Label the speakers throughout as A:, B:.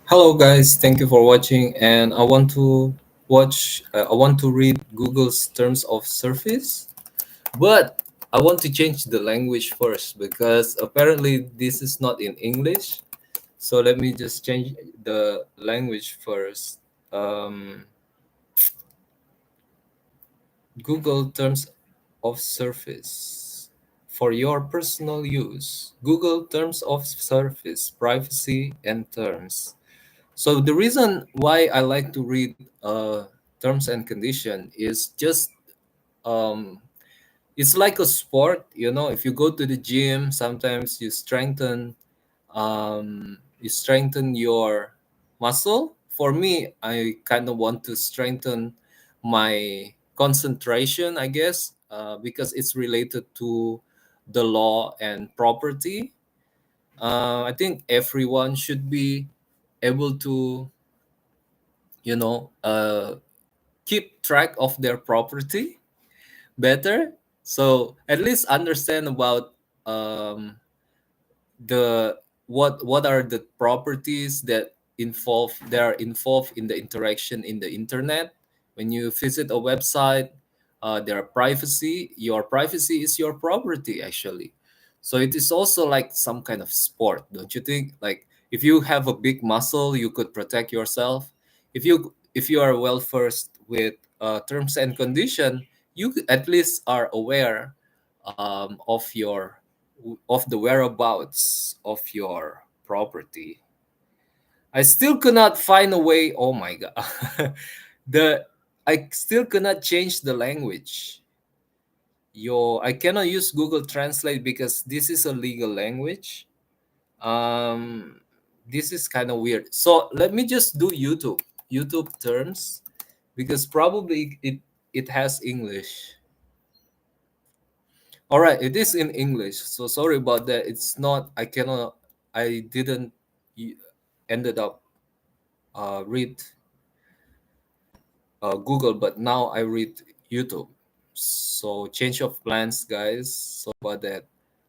A: Hello guys, thank you for watching and I want to read Google's terms of service, but I want to change the language first because apparently this is not in English. So let me just change the language first. Um, Google terms of service for your personal use. Google terms of service, privacy and terms. So the reason why I like to read terms and condition is just um, it's like a sport. You know, if you go to the gym, sometimes you strengthen your muscle. For me, I kind of want to strengthen my concentration, I guess, because it's related to the law and property. I think everyone should be able to keep track of their property better, so at least understand about um, the what are the properties that are involved in the interaction in the internet. When you visit a website, there are privacy. Your privacy is your property actually. So it is also like some kind of sport, don't you think? Like if you have a big muscle, you could protect yourself. If you are well versed with terms and condition, you at least are aware of the whereabouts of your property. I still cannot find a way. Oh my god, the I still cannot change the language. I cannot use Google Translate because this is a legal language. Um, this is kind of weird. So let me just do YouTube terms because probably it has English. All right, it is in English. So sorry about that. It's not. I cannot. I didn't y- ended up read Google, but now I read YouTube. So change of plans, guys. So about that.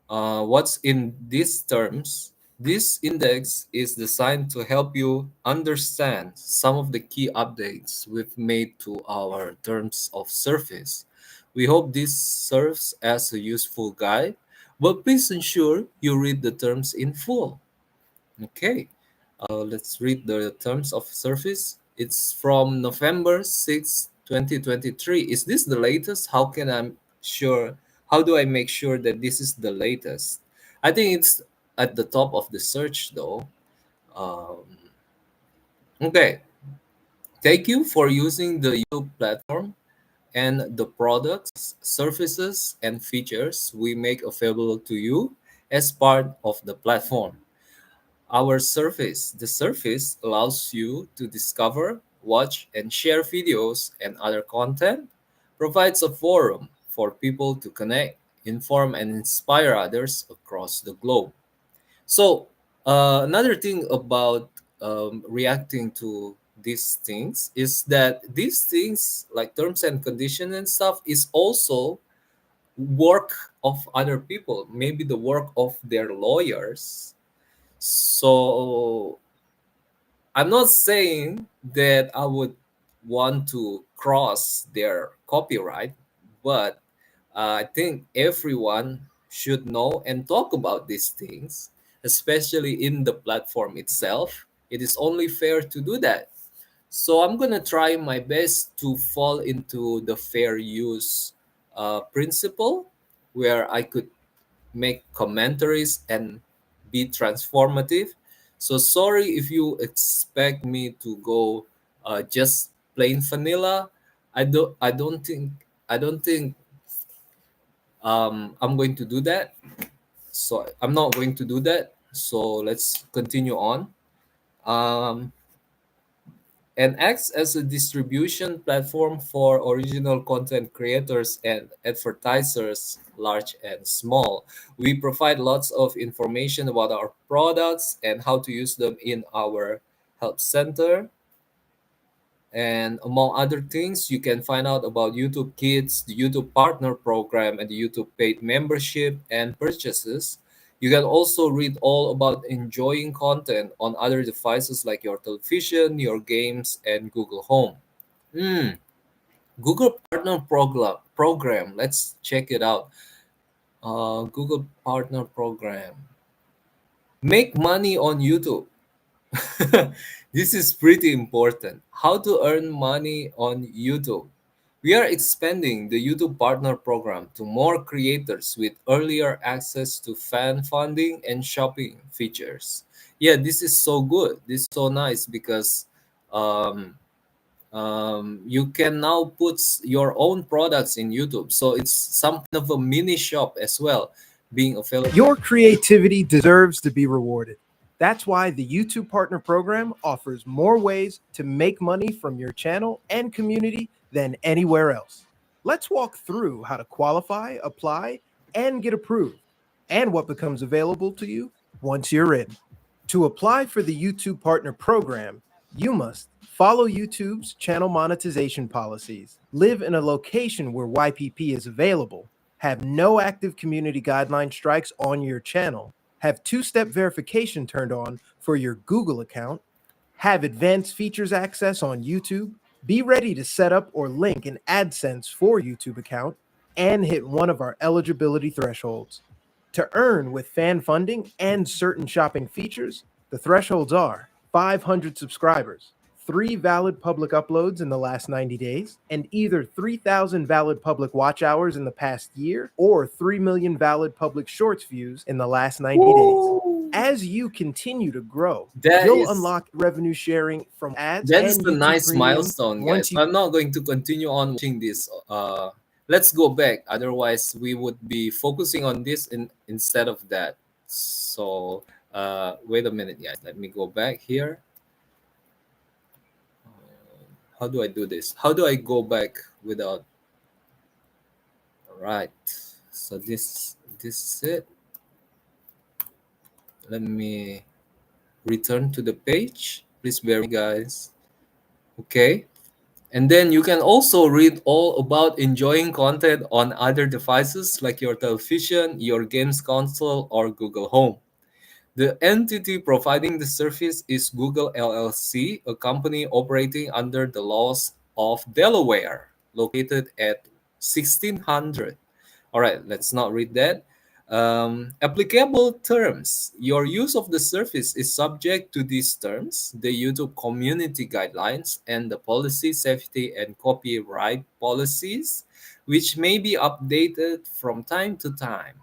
A: What's in these terms? This index is designed to help you understand some of the key updates we've made to our terms of service. We hope this serves as a useful guide, but please ensure you read the terms in full. Okay, let's read the terms of service. It's from November 6, 2023. Is this the latest? How do I make sure that this is the latest? I think it's at the top of the search though. Um, okay, thank you for using the YouTube platform and the products, services, and features we make available to you as part of the platform. The service allows you to discover, watch, and share videos and other content, provides a forum for people to connect, inform, and inspire others across the globe. So, another thing about reacting to these things is that these things, like terms and conditions and stuff, is also work of other people, maybe the work of their lawyers. So I'm not saying that I would want to cross their copyright, but I think everyone should know and talk about these things, especially in the platform itself. It is only fair to do that. So I'm gonna try my best to fall into the fair use principle, where I could make commentaries and be transformative. So sorry if you expect me to go just plain vanilla. I don't think I'm going to do that. So I'm not going to do that. So let's continue on. Um, and acts as a distribution platform for original content creators and advertisers, large and small. We provide lots of information about our products and how to use them in our help center. And among other things, you can find out about YouTube Kids, the YouTube Partner Program, and the YouTube Paid Membership and purchases. You can also read all about enjoying content on other devices like your television, your games, and Google Home. Hmm, Google Partner Program. Let's check it out. Google Partner Program. Make money on YouTube. This is pretty important. How to earn money on YouTube. We are expanding the YouTube Partner Program to more creators with earlier access to fan funding and shopping features. Yeah, this is so good. This is so nice because um, you can now put your own products in YouTube. So it's some kind of a mini shop as well being available.
B: Your creativity deserves to be rewarded. That's why the YouTube Partner Program offers more ways to make money from your channel and community than anywhere else. Let's walk through how to qualify, apply, and get approved, and what becomes available to you once you're in. To apply for the YouTube Partner Program, you must follow YouTube's channel monetization policies, live in a location where YPP is available, have no active community guideline strikes on your channel, have two-step verification turned on for your Google account, have advanced features access on YouTube, be ready to set up or link an AdSense for YouTube account, and hit one of our eligibility thresholds. To earn with fan funding and certain shopping features, the thresholds are 500 subscribers, 3 valid public uploads in the last 90 days, and either 3,000 valid public watch hours in the past year or 3 million valid public shorts views in the last 90 days.
A: Woo!
B: As you continue to grow,
A: That
B: you'll
A: is
B: unlock revenue sharing from ads
A: That is
B: and
A: a
B: YouTube
A: nice
B: Premium
A: milestone, guys.
B: once you
A: I'm not going to continue on watching this. Let's go back. Otherwise, we would be focusing on this instead of that. So, wait a minute, guys. Let me go back here. How do I do this? How do I go back without? All right. So this is it. Let me return to the page. Please bear with me, guys. Okay. And then you can also read all about enjoying content on other devices like your television, your games console, or Google Home. The entity providing the service is Google LLC, a company operating under the laws of Delaware, located at 1600. All right, let's not read that. Applicable terms. Your use of the service is subject to these terms, the YouTube community guidelines, and the policy safety and copyright policies, which may be updated from time to time.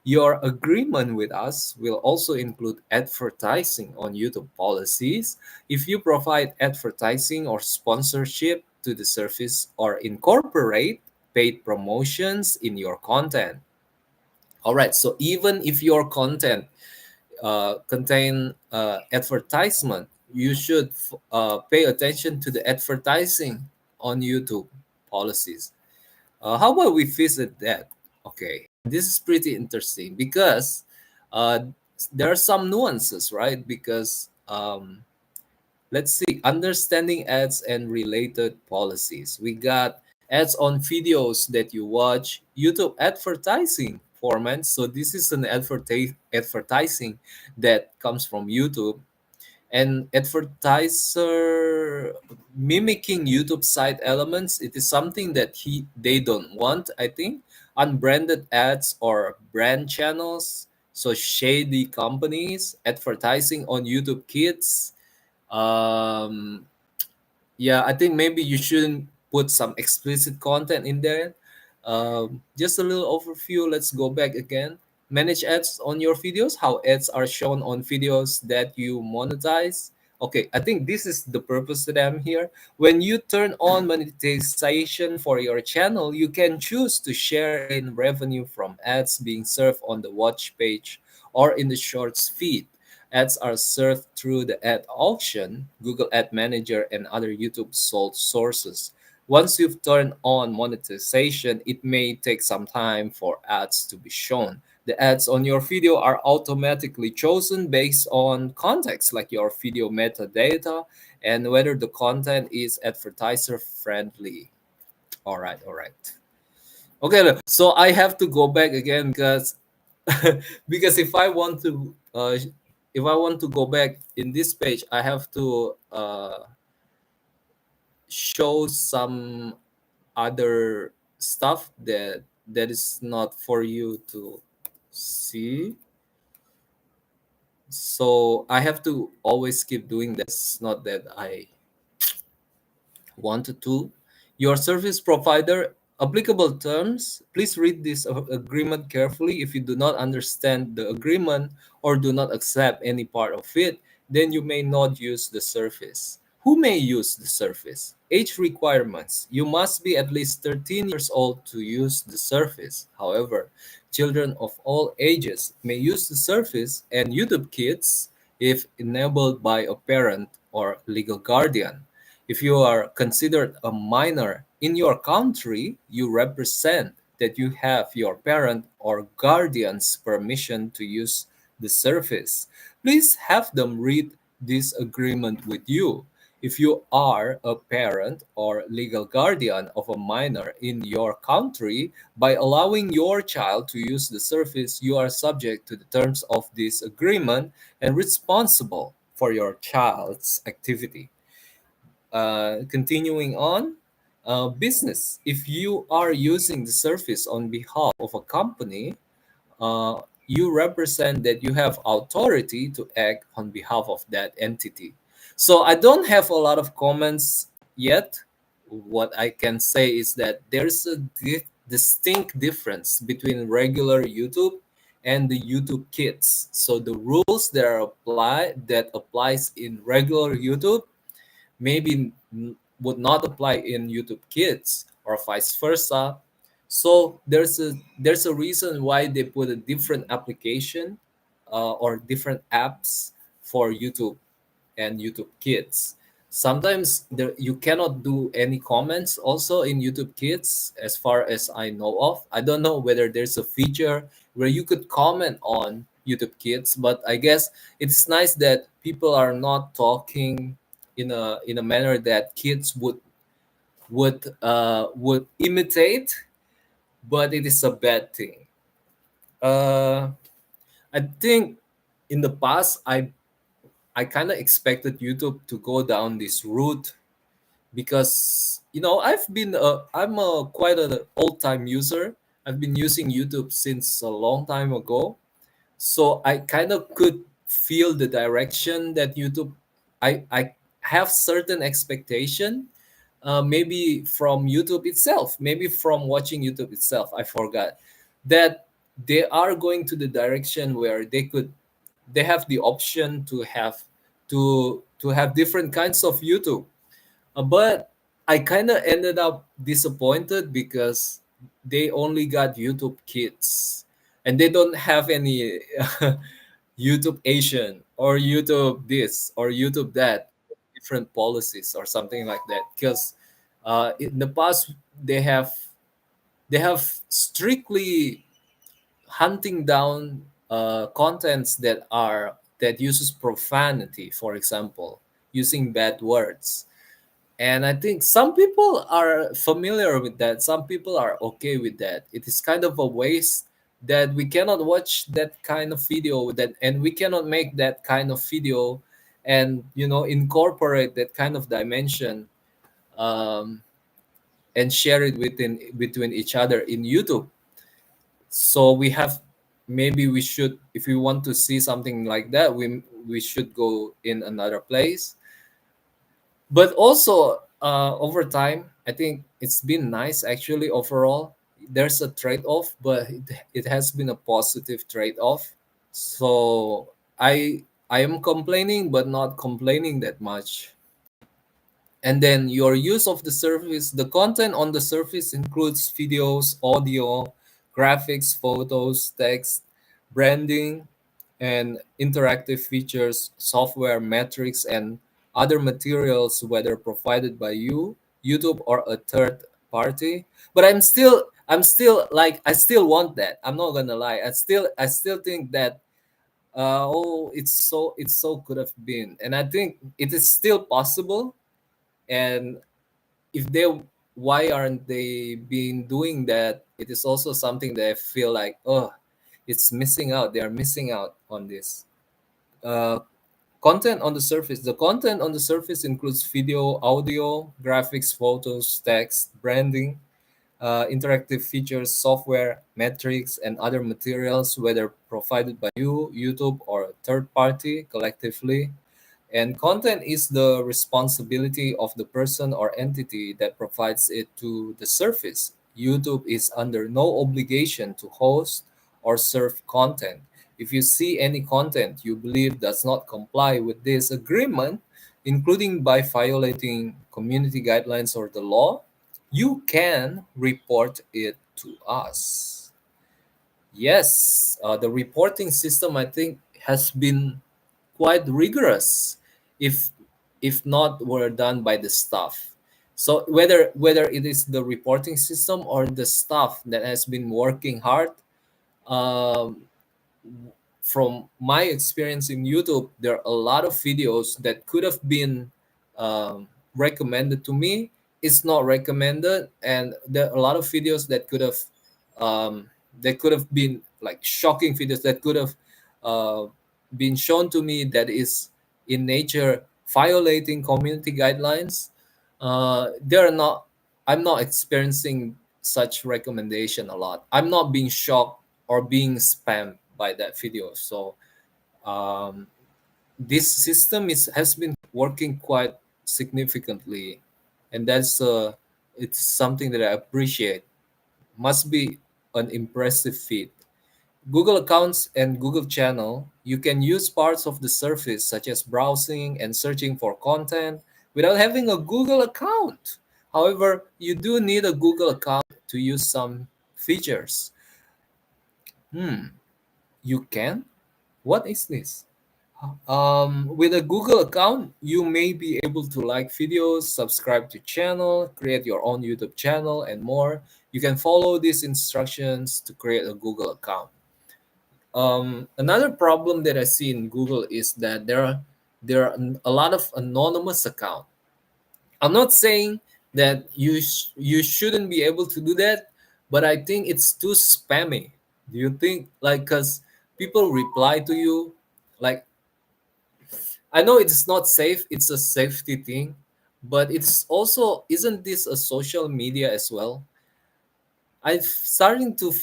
A: Your agreement with us will also include advertising on YouTube policies if you provide advertising or sponsorship to the service or incorporate paid promotions in your content. All right, so even if your content contain advertisement, you should pay attention to the advertising on YouTube policies. How about we visit that? Okay, this is pretty interesting because uh, there are some nuances, right? Because let's see, understanding ads and related policies. We got ads on videos that you watch, YouTube advertising formats. So this is an advertising that comes from YouTube, and advertiser mimicking YouTube site elements. It is something that they don't want, I think. Unbranded ads or brand channels, so shady companies advertising on YouTube Kids. um yeah, I think maybe you shouldn't put some explicit content in there. Just a little overview. Let's go back again. Manage ads on your videos, how ads are shown on videos that you monetize. Okay, I think this is the purpose that I'm here. When you turn on monetization for your channel, you can choose to share in revenue from ads being served on the watch page or in the shorts feed. Ads are served through the ad auction, Google Ad Manager, and other YouTube sold sources. Once you've turned on monetization, it may take some time for ads to be shown. The ads on your video are automatically chosen based on context, like your video metadata and whether the content is advertiser friendly. All right, all right. Okay, look, so I have to go back again because because if I want to go back in this page, I have to show some other stuff that is not for you to see. So I have to always keep doing this. Not that I wanted to. Your service provider applicable terms. Please read this agreement carefully. If you do not understand the agreement or do not accept any part of it, then you may not use the service. Who may use the service? Age requirements. You must be at least 13 years old to use the service. However, children of all ages may use the service, and YouTube Kids if enabled by a parent or legal guardian. If you are considered a minor in your country, you represent that you have your parent or guardian's permission to use the service. Please have them read this agreement with you. If you are a parent or legal guardian of a minor in your country, by allowing your child to use the service, you are subject to the terms of this agreement and responsible for your child's activity. Continuing on, business. If you are using the service on behalf of a company, you represent that you have authority to act on behalf of that entity. So I don't have a lot of comments yet. What I can say is that there's a distinct difference between regular YouTube and the YouTube Kids. So the rules that applies in regular YouTube maybe would not apply in YouTube Kids or vice versa. So there's a reason why they put a different application or different apps for YouTube and YouTube Kids. Sometimes you cannot do any comments also in YouTube Kids, as far as I know of. I don't know whether there's a feature where you could comment on YouTube Kids, but I guess it's nice that people are not talking in a manner that kids would imitate, but it is a bad thing. Uh, I think in the past I kind of expected YouTube to go down this route because I'm a quite an old time user. I've been using YouTube since a long time ago, so I kind of could feel the direction that YouTube. I have certain expectation, maybe from YouTube itself, maybe from watching YouTube itself. I forgot that they are going to the direction where they have the option to have different kinds of YouTube. But I kind of ended up disappointed because they only got YouTube Kids and they don't have any YouTube Asian or YouTube this or YouTube that, different policies or something like that. Because in the past they have strictly hunting down contents that uses profanity, for example, using bad words. And I think some people are familiar with that. Some people are okay with that. It is kind of a waste that we cannot watch that kind of video that and we cannot make that kind of video and incorporate that kind of dimension, um, and share it within between each other in YouTube. So maybe we should, if we want to see something like that, we should go in another place. But also, over time, I think it's been nice actually. Overall, there's a trade-off, but it has been a positive trade-off. So I am complaining but not complaining that much. And then your use of the service, the content on the service includes videos, audio, graphics, photos, text, branding, and interactive features, software metrics, and other materials, whether provided by you, YouTube, or a third party. But I'm still like, I still want that. I'm not gonna lie. I still think that Oh, it's so could have been, and I think it is still possible. And if they, why aren't they being doing that? It is also something that I feel like, oh, it's missing out. They are missing out on this. Uh, Content on the surface. The content on the surface includes video, audio, graphics, photos, text, branding, interactive features, software, metrics, and other materials, whether provided by you, YouTube, or a third party collectively. And content is the responsibility of the person or entity that provides it to the surface. YouTube is under no obligation to host or serve content. If you see any content you believe does not comply with this agreement, including by violating community guidelines or the law, you can report it to us. Yes, the reporting system, I think, has been quite rigorous, if not were done by the staff. So whether it is the reporting system or the staff that has been working hard, um, from my experience in YouTube, there are a lot of videos that could have been recommended to me. It's not recommended, and there are a lot of videos um, that could have been like shocking videos that could have uh, been shown to me that is in nature violating community guidelines. They're not. I'm not experiencing such recommendation a lot. I'm not being shocked or being spammed by that video. So um, this system is has been working quite significantly, and it's something that I appreciate. Must be an impressive feat. Google accounts and Google channel, you can use parts of the surface such as browsing and searching for content without having a Google account. However, you do need a Google account to use some features. Hmm, you can? What is this? With a Google account, you may be able to like videos, subscribe to channel, create your own YouTube channel, and more. You can follow these instructions to create a Google account. Another problem that I see in Google is that there are a lot of anonymous account. I'm not saying that you shouldn't be able to do that, but I think it's too spammy. Do you think, like, cuz people reply to you, like, I know it's not safe, it's a safety thing, but it's also, isn't this a social media as well? I'm starting to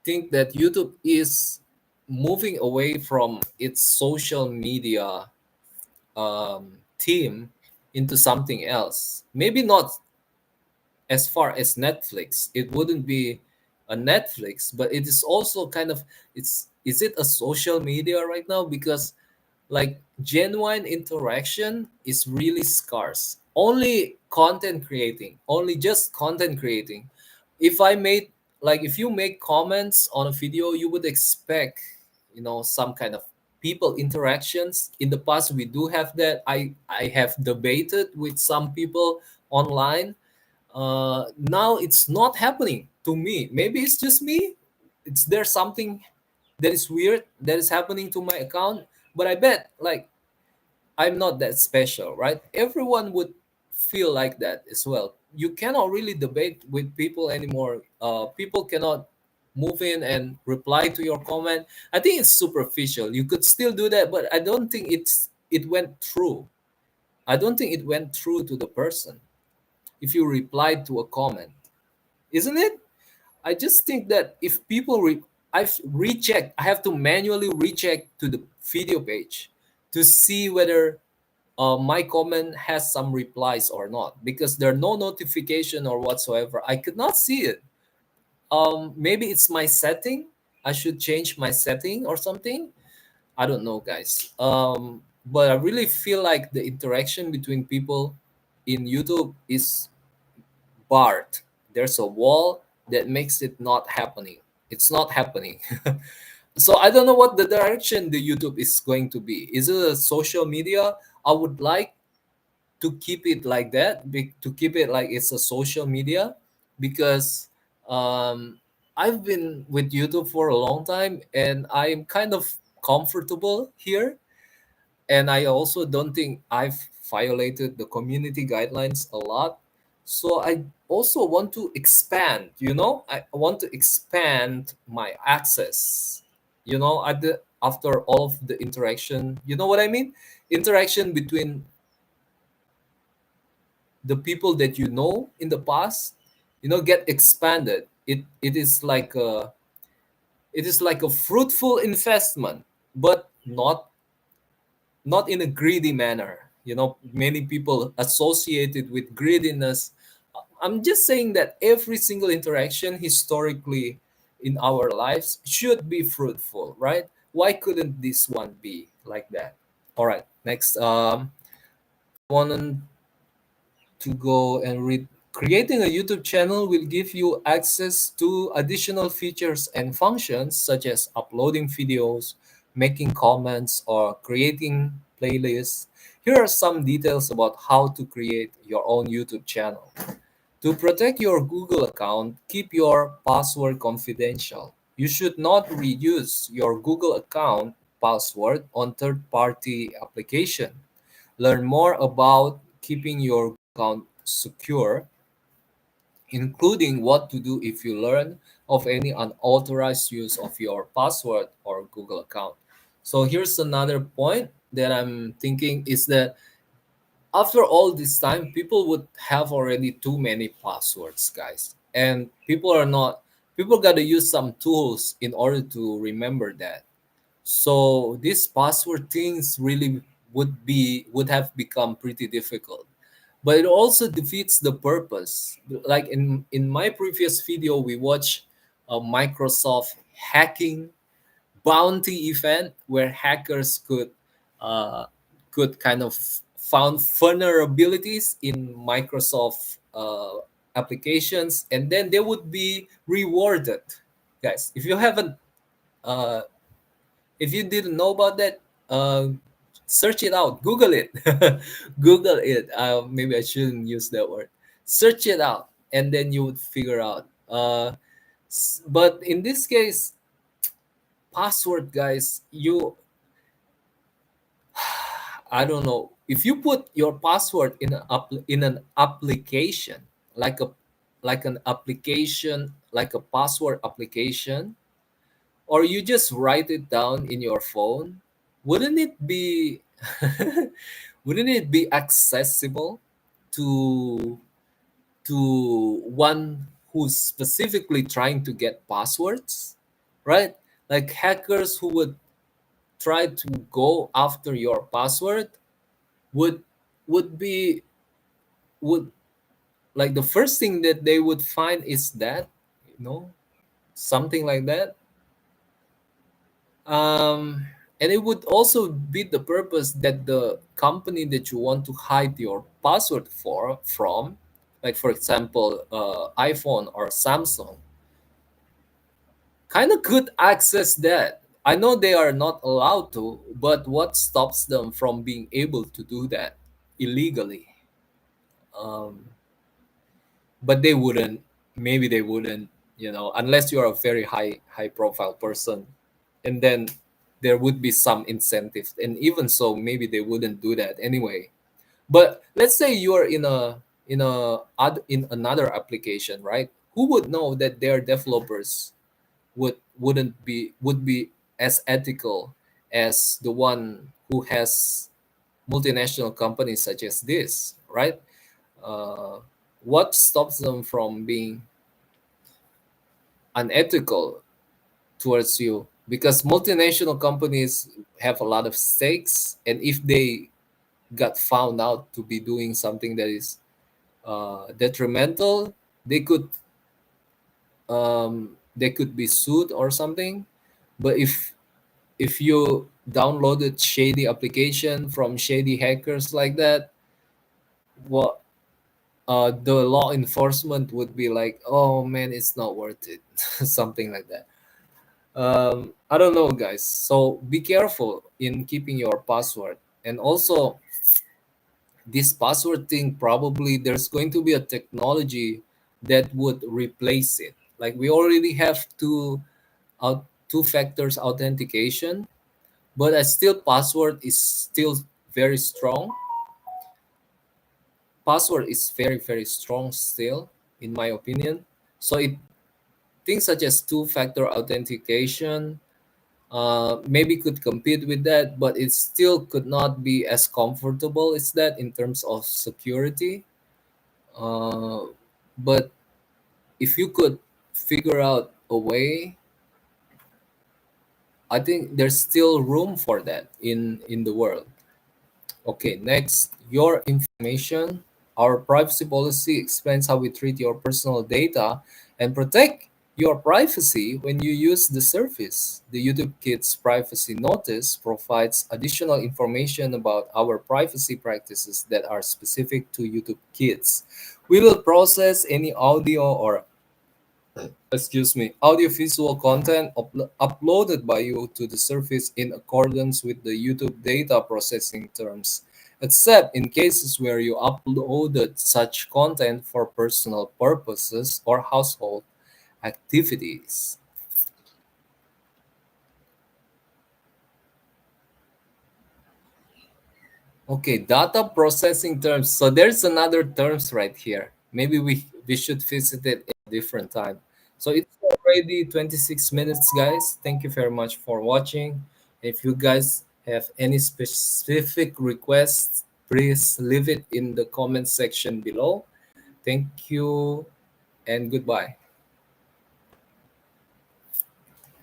A: think that YouTube is moving away from its social media team into something else. Maybe not as far as Netflix. It wouldn't be a Netflix, but it is also kind of, it's, is it a social media right now? Because like genuine interaction is really scarce. Only content creating, only just content creating. If I made, like, if you make comments on a video, you would expect, some kind of people interactions. In the past, we do have that. I have debated with some people online. Now it's not happening to me. Maybe it's just me. It's there something that is weird that is happening to my account, but I bet, like, I'm not that special, right? Everyone would feel like that as well. You cannot really debate with people anymore. People cannot move in and reply to your comment. I think it's superficial. You could still do that, but I don't think it went through. I don't think it went through to the person if you replied to a comment, isn't it? I just think that if people I've rechecked, I have to manually recheck to the video page to see whether my comment has some replies or not, because there are no notification or whatsoever. I could not see it. Maybe it's my setting. I should change my setting or something. I don't know, guys. But I really feel like the interaction between people in YouTube is barred. There's a wall that makes it not happening. It's not happening. So I don't know what the direction the YouTube is going to be. Is it a social media? I would like to keep it like that, to keep it like it's a social media, because I've been with YouTube for a long time, and I'm kind of comfortable here, and I also don't think I've violated the community guidelines a lot. So I also want to expand, I want to expand my access, after all of the interaction, you know what I mean? Interaction between the people that you know in the past, get expanded. It is like a fruitful investment, but not in a greedy manner. Many people associated with greediness. I'm just saying that every single interaction historically in our lives should be fruitful, right? Why couldn't this one be like that? All right, next. Want to go and read. Creating a YouTube channel will give you access to additional features and functions such as uploading videos, making comments, or creating playlists. Here are some details about how to create your own YouTube channel. To protect your Google account, keep your password confidential. You should not reuse your Google account password on third-party application. Learn more about keeping your account secure, including what to do if you learn of any unauthorized use of your password or Google account. So here's another point that I'm thinking is that after all this time, people would have already too many passwords, guys. And people got to use some tools in order to remember that. So these password things really would have become pretty difficult. But it also defeats the purpose. Like in my previous video, we watched a Microsoft hacking bounty event where hackers uh, could kind of found vulnerabilities in Microsoft applications, and then they would be rewarded. Guys, uh, if you didn't know about that, search it out. Google it. Google it. Maybe I shouldn't use that word. Search it out, and then you would figure out. But in this case, password, guys, I don't know. If you put your password in an application, like a like an application, like a password application, or you just write it down in your phone, wouldn't it be wouldn't it be accessible to one who's specifically trying to get passwords, right? Like hackers who would try to go after your password would would be would like the first thing that they would find is that, you know something like that. And it would also be the purpose that the company that you want to hide your password from, like for example, iPhone or Samsung, kind of could access that. I know they are not allowed to, but what stops them from being able to do that illegally? um, but they wouldn't. Maybe they wouldn't, unless you're a very high profile person, and then there would be some incentive, and even so maybe they wouldn't do that anyway. But let's say you're in another application, right? Who would know that their developers would be as ethical as the one who has multinational companies such as this, right? uh, what stops them from being unethical towards you? Because multinational companies have a lot of stakes, and if they got found out to be doing something that is detrimental, they could they could be sued or something. But if you downloaded shady application from shady hackers like that, what the law enforcement would be like, oh man, it's not worth it, something like that. I don't know, guys. So be careful in keeping your password. And also, this password thing, probably there's going to be a technology that would replace it. Like we already have two factors authentication, but I still password is still very strong. Password is very strong still, in my opinion. So it things such as two-factor authentication maybe could compete with that, but it still could not be as comfortable as that in terms of security. Uh, but if you could figure out a way, I think there's still room for that in the world. Okay, next, your information. Our privacy policy explains how we treat your personal data and protect your privacy when you use the service. The YouTube Kids Privacy Notice provides additional information about our privacy practices that are specific to YouTube Kids. We will process any audio or audiovisual content uploaded by you to the service in accordance with the YouTube data processing terms, except in cases where you uploaded such content for personal purposes or household activities. Okay, data processing terms. So there's another terms right here. Maybe we should visit it in a different time. So it's already 26 minutes, guys. Thank you very much for watching. If you guys have any specific requests, please leave it in the comment section below. Thank you and goodbye.